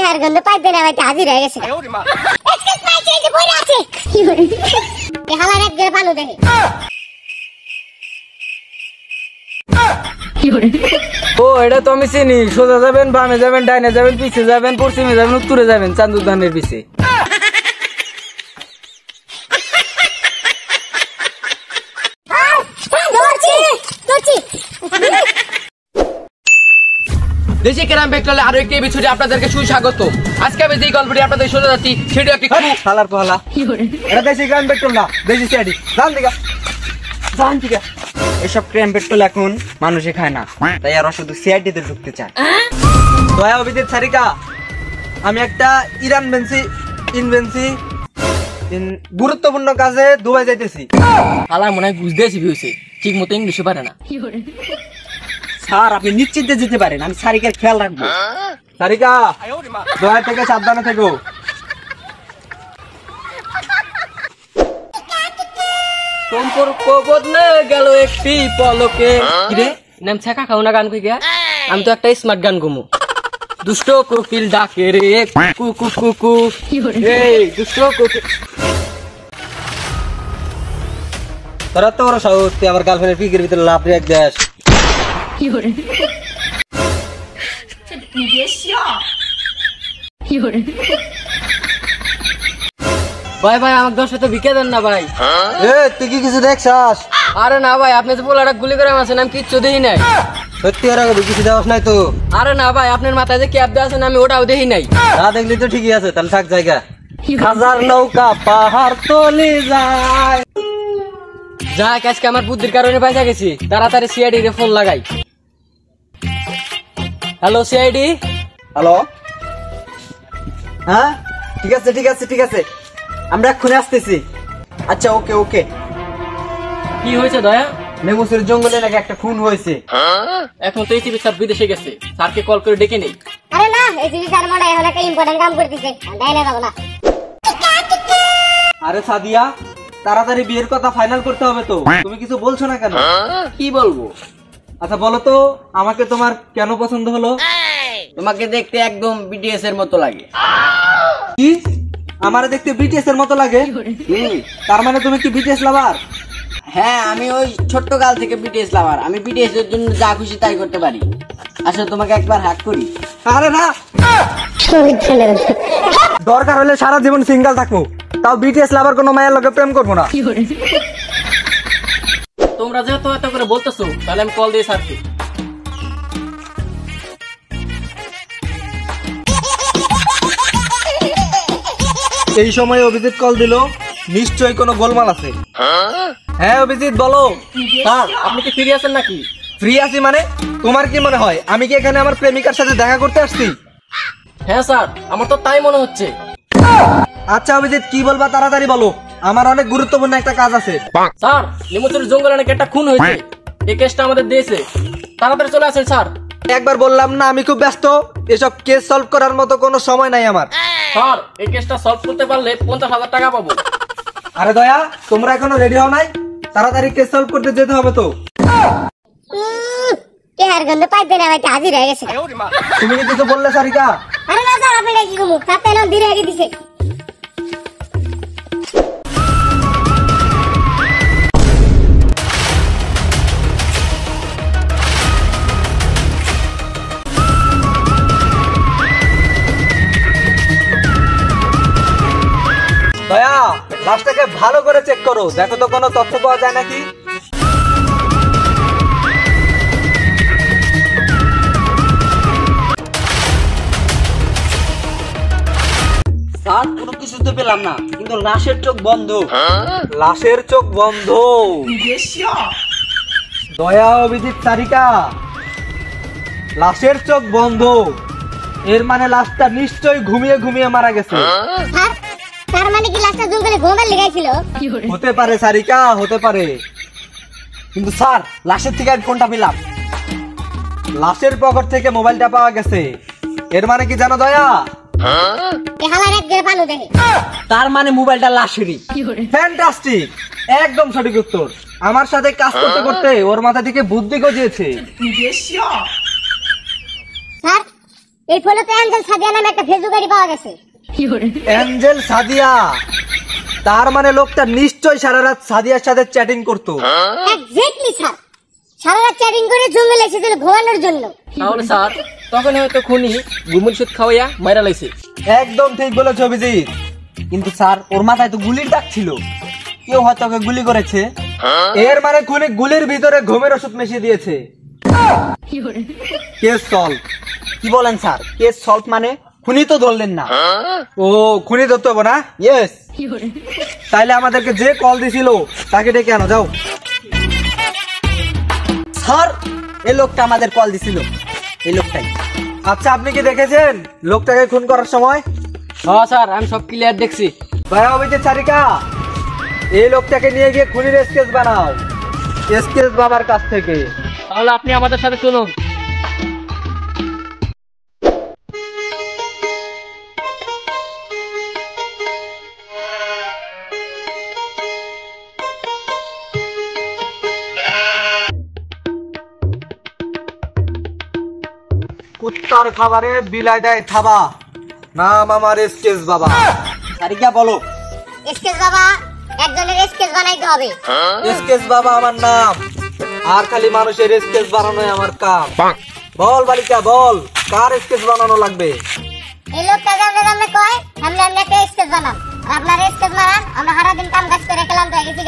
তেহার গন্ধ পাইতে না ভাইতে হাজির হয়ে গেছে। এক্সকিউজ মাই, এই যে বইরা আছে কি করে এ হালার এক গের পালু দেখে কি করে। ও এটা তো আমি চিনি। সোজা যাবেন, বামে যাবেন, ডাইনে যাবেন, পিছে যাবেন, পশ্চিমে যাবেন, উত্তরে যাবেন, চান্দুর ধানের পিছে। দেশি ক্রাইম পেট্রোলে আরো একটি এপিসোডে আপনাদেরকে সুস্বাগত। আজকে আমি যে গল্পটি আপনাদের শোনা যাচ্ছি সেটি একটি শালার পহলা, এটা দেশি ক্রাইম পেট্রোল না, দেশি সিআইডি। জান দিগা এসব ক্রাইম পেট্রোল এখন মানুষে খায় না, তাই আর শুধু সিআইডি তে ঢুকতে চায়। দয়া অভিজিৎ সারিকা, আমি একটা গুরুত্বপূর্ণ কাজে দুবাই যাইতেছি। আলা মনে হয় বুঝতেছি হয়েছে, ঠিক মতো ইংলিশে পারে না। স্যার আপনি নিশ্চিন্তে যেতে পারেন, আমি সারিকার খেয়াল রাখবো। সারিকা দয়া থেকে সাবধানে থেকো। সম্পর্ক বদলে গেল একটি পলকে। কিরে নাম ছেকা খাও না গান কই গিয়া? আমি তো একটা স্মার্ট গান গমু। দুষ্ট কোকিল ডাকে রে কু কু কু কু। এই দুষ্ট কোকিল, তোরা তো ওরা সাহস, তুই আমার গার্লফ্রেন্ডের পিকের ভিতরে লাভ রেখ দেশ। ভাই ভাই আমাকে 10 টাকা বিকে দেন না ভাই। এ তুই কি কিছু দেখছাস? আরে না ভাই, আপনি তো পোলাটা গুলি করে মারছেন, আমি কিচ্ছু দেই নাই। সত্যি আর আগে কিছু দেওয়াস নাই তো? আরে না ভাই, আপনার মাথায় যে ক্যাপ দেওয়া আছেন আমি ওটাও দেখি নাই। না দেখলি তো ঠিকই আছে, তাহলে থাক জায়গা। হাজার নৌকা পাহাড় তলে যায়। যাক আজকে আমার বুদ্ধির কারণে বাইসা গেছি। তাড়াতাড়ি সিআইডি রে ফোন লাগাই। Hello CID. হ্যালো, হ্যাঁ ঠিক আছে ঠিক আছে ঠিক আছে, আমরা এক্ষুনি আসতেছি। আচ্ছা ওকে ওকে। কি হয়েছে দয়া? নেমুসের জঙ্গলে নাকি একটা খুন হয়েছে। এখন তো এই সব বিদেশে গেছে, স্যারকে কল করে ডেকে নেই। আরে না, এই যে স্যার মনে এখন একটা ইম্পর্টেন্ট কাম করতেছে, ডাইলে যাব না। আরে সাদিয়া, তাড়াতাড়ি বিয়ের কথা ফাইনাল করতে হবে তো, তুমি কিছু বলছো না কেন? কি বলবো? আচ্ছা বলো তো, আমাকে তোমার কেন পছন্দ হলো? তোমাকে দেখতে একদম বিটিএস এর মতো লাগে। কি আমারে দেখতে বিটিএস এর মতো লাগে? তার মানে তুমি কি বিটিএস লাভার? হ্যাঁ, আমি ওই ছোট্ট কাল থেকে বিটিএস লাভার। আমি বিটিএস এর জন্য যা খুশি তাই করতে পারি। আসলে তোমাকে একবার হ্যাক করি। আরে না, দরকার হলে সারা জীবন সিঙ্গেল থাকবো, তাও বিটিএস লাভার কোনো মায়ের লগে প্রেম করবো না। তোমরা যেহেতু এত করে বলতেছো, তাহলে আমি কল দিয়ে স্যারকে। এই সময় অভিজিৎ কল দিল, নিশ্চয়ই কোনো গোলমাল আছে। হ্যাঁ অভিজিৎ বলো। স্যার আপনি কি ফ্রি আছেন নাকি? ফ্রি আছি মানে? তোমার কি মনে হয় আমি কি এখানে আমার প্রেমিকার সাথে দেখা করতে আসছি? হ্যাঁ স্যার, আমার তো তাই মনে হচ্ছে। আচ্ছা অভিজিৎ কি বলবা তাড়াতাড়ি বলো, আমার অনেক গুরুত্বপূর্ণ একটা কাজ আছে। স্যার নেমুচুর জঙ্গলে নাকি একটা খুন হয়েছে, এই কেসটা আমাদের দিয়েছে। তাড়াতাড়ি চলে আসেন স্যার। একবার বললাম না আমি খুব ব্যস্ত, এসব কেস সলভ করার মতো কোনো সময় নাই আমার। স্যার এই কেসটা সলভ করতে পারলে 50,000 টাকা পাবো। আরে দয়া, তোমরা এখনো রেডি হও নাই? তাড়াতাড়ি কেস সলভ করতে যেতে হবে তো। তেহার গন্ধ পাইতে না ভাইতে হাজির হয়ে গেছে। তুমি কি কিছু বললে সারিকা? আরে না স্যার, আপনি কি কমু তাতে না ধীরে আগে দিছে। দয়া লাশটাকে ভালো করে চেক করো, দেখো তো কোনো তথ্য পাওয়া যায় নাকি। স্যার কোনো কিছু তো পেলাম না, কিন্তু লাশের চোখ বন্ধ। লাশের চোখ বন্ধ? দয়া অভিজিৎ সারিকা, লাশের চোখ বন্ধ এর মানে লাশটা নিশ্চয়ই ঘুমিয়ে ঘুমিয়ে মারা গেছে। স্যার তার মানে কি লাস্টটা জঙ্গলে ঘুমাবার লেগেছিল? হতে পারে সারিকা, হতে পারে, কিন্তু স্যার লাশের থেকে আর কোনটা পেলাম? লাশের পকেট থেকে মোবাইলটা পাওয়া গেছে, এর মানে কি জানো দয়া? এই হালার এক গের পালু দেখে তার মানে মোবাইলটা লাশেরই। ফ্যান্টাস্টিক, একদম সঠিক উত্তর। আমার সাথে কাজ করতে করতে ওর মাথা থেকে বুদ্ধি গজিয়েছে। স্যার এই ফলোতে অ্যাঞ্জেল সাদিয়া নামে একটা ফেসবুক আইডি পাওয়া গেছে। অ্যাঞ্জেল সাদিয়া, তার মানে লোকটা নিশ্চয়ই সারা রাত সাদিয়ার সাথে চ্যাটিং করতো। এক্স্যাক্টলি স্যার, সারা রাত চ্যাটিং করে জঙ্গলে এসেছিল ঘুমানোর জন্য। তাহলে স্যার তখন হয়তো খুনি ঘুমের সুদ খাওয়াইয়া মাইরা লাইছে। একদম ঠিক বলেছো অভিজিৎ, কিন্তু স্যার ওর মাথায় তো গুলির দাগ ছিল, কেউ হয়তো ওকে গুলি করেছে। এর মানে খুনি গুলির ভিতরে ঘুমের ওষুধ মিশিয়ে দিয়েছে। Case solve. কি বলেন স্যার, কেস সলভ মানে খুনি তো ধরলেন না? ও, খুনি ধরতে হবে না? ইয়েস। তাইলে আমাদেরকে যে কল দিছিল তাকে ডেকে আনো, যাও। স্যার, এই লোকটা আমাদের কল দিছিল, এই লোকটাই। আচ্ছা, আপনি কি দেখেছেন লোকটাকে খুন করার সময়? হ্যাঁ স্যার, আমি সব ক্লিয়ার দেখছি। ভাইয়া অভিজিৎ সারিকা, এই লোকটাকে নিয়ে গিয়ে খুনির স্কেচ বানাও, স্কেচ বাবার কাছ থেকে। তাহলে আপনি আমাদের সাথে চলুন। কুত্তার খাবারে বিলাই দেয় থাবা, নাম আমার স্কেচ বাবা। সারিকা বলো। স্কেচ বাবা, একজনের স্কেচ বানাইতে হবে। স্কেচ বাবা আমার নাম, আর খালি মানুষের স্কেচ বানানোই আমার কাম। বল বালিকা বল, কার স্কেচ বানানো লাগবে? এই লোকটা জানলে কয় আমরা একটা স্কেচ বানাম, আর আপনার স্কেচ বানান। আমরা সারাদিন কাম কাজ করে ক্লান্ত হয়ে গেছি,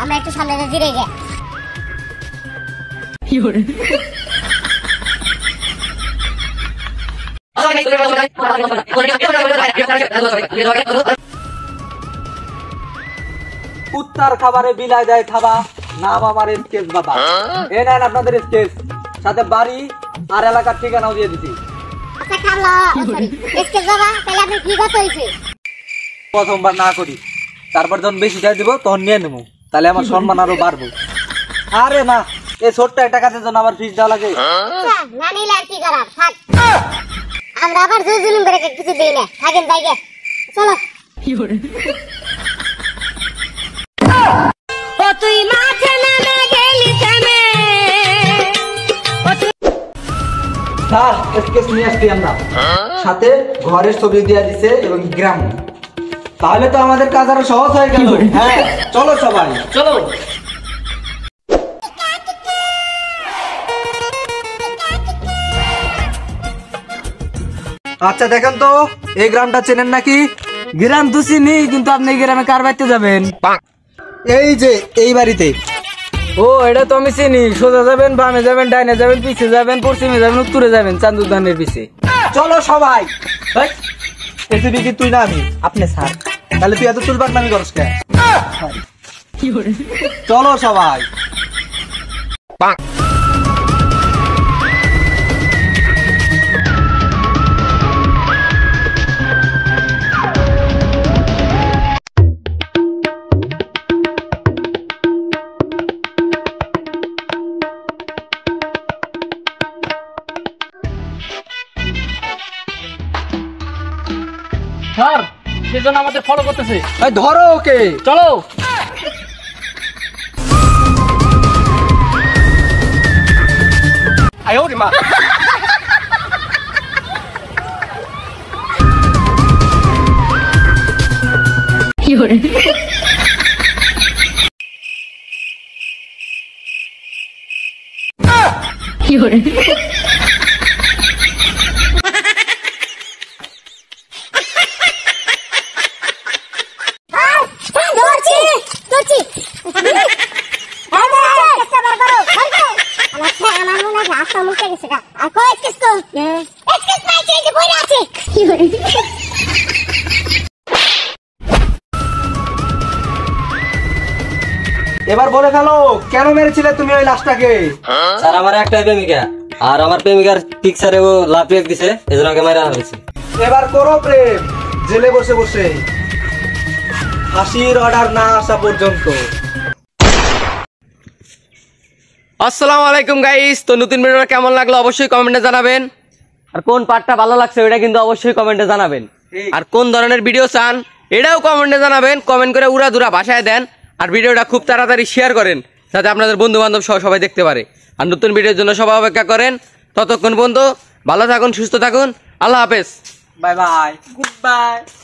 আমরা একটু সামনে জিরে গে। কুত্তার খাবারে বিলাই দেয় থাবা, নাম আমার স্কেচ বাবা। এ নেন আপনাদের স্কেচ, সাথে বাড়ি আর এলাকার ঠিকানাও দিয়ে দিচ্ছি। আচ্ছা কামলা, স্কেচ বাবা, তাহলে আপনি কি কথা হইছে? প্রথমবার না করি, তারপর যখন বেশি চাই দিব তখন নিয়ে নেবো, তাহলে আমার সম্মান আরো বাড়বো। আরে না, এই ছোট্ট একটা কাজের জন্য আবার ফিস দেওয়া লাগে? আচ্ছা, না নিলে আর কি করার, থাক। আমরা আবার জুলুম করে কিছু দেই না, থাকেন জায়গা। চলো। ও তুই মাঠে নেমে গেলি কেনে? স্যার, স্কেচ নিয়ে আসছি আমরা, সাথে ঘরের ছবি দিয়ে দিছে এবং গ্রাম। তাহলে তো আমাদের কাজ আরো সহজ হয়ে গেল। হ্যাঁ, চলো সবাই চলো। আচ্ছা দেখেন তো, এই গ্রামটা চেনেন নাকি? গ্রাম তো চিনি, কিন্তু আপনি গ্রামে কার বাড়িতে যাবেন? এই যে এই বাড়িতে। ও, এটা তো আমি চিনি। সোজা যাবেন, বামে যাবেন, ডাইনে যাবেন, পিছে যাবেন, পশ্চিমে যাবেন, উত্তরে যাবেন, চান্দুর ধানের পিছে। চলো সবাই। এসিবি কি তুই না আমি? আপনি স্যার। তাহলে তুই এত চুলবাক নামি করস কেন? চলো সবাই। স্যার, সেজন্য আমাদের ফলো করতেছে। ধরো ওকে, চলো। এবার বলে ফেলো, কেন মেরেছিলে তুমি ওই লাশটাকে? স্যার, আমার একটাই প্রেমিকা, আর আমার প্রেমিকার পিকচারে ও লাভ রেখ দিছে, এজন্য ওকে মারা হয়েছে। এবার করো প্রেম, জেলে বসে বসে, ফাঁসির অর্ডার না আসা পর্যন্ত। আসসালামু আলাইকুম গাইস। তো নতুন ভিডিওটা কেমন লাগলো অবশ্যই কমেন্টে জানাবেন, আর কোন পার্টটা ভালো লাগছে ওটা কিন্তু অবশ্যই কমেন্টে জানাবেন, আর কোন ধরনের ভিডিও চান এটাও কমেন্টে জানাবেন। কমেন্ট করে উড়াধুরা ভাষায় দেন, আর ভিডিওটা খুব তাড়াতাড়ি শেয়ার করেন যাতে আপনাদের বন্ধু বান্ধব সহ সবাই দেখতে পারে। আর নতুন ভিডিওর জন্য সবাই অপেক্ষা করেন। ততক্ষণ পর্যন্ত ভালো থাকুন, সুস্থ থাকুন, আল্লাহ হাফেজ। Bye bye, good bye.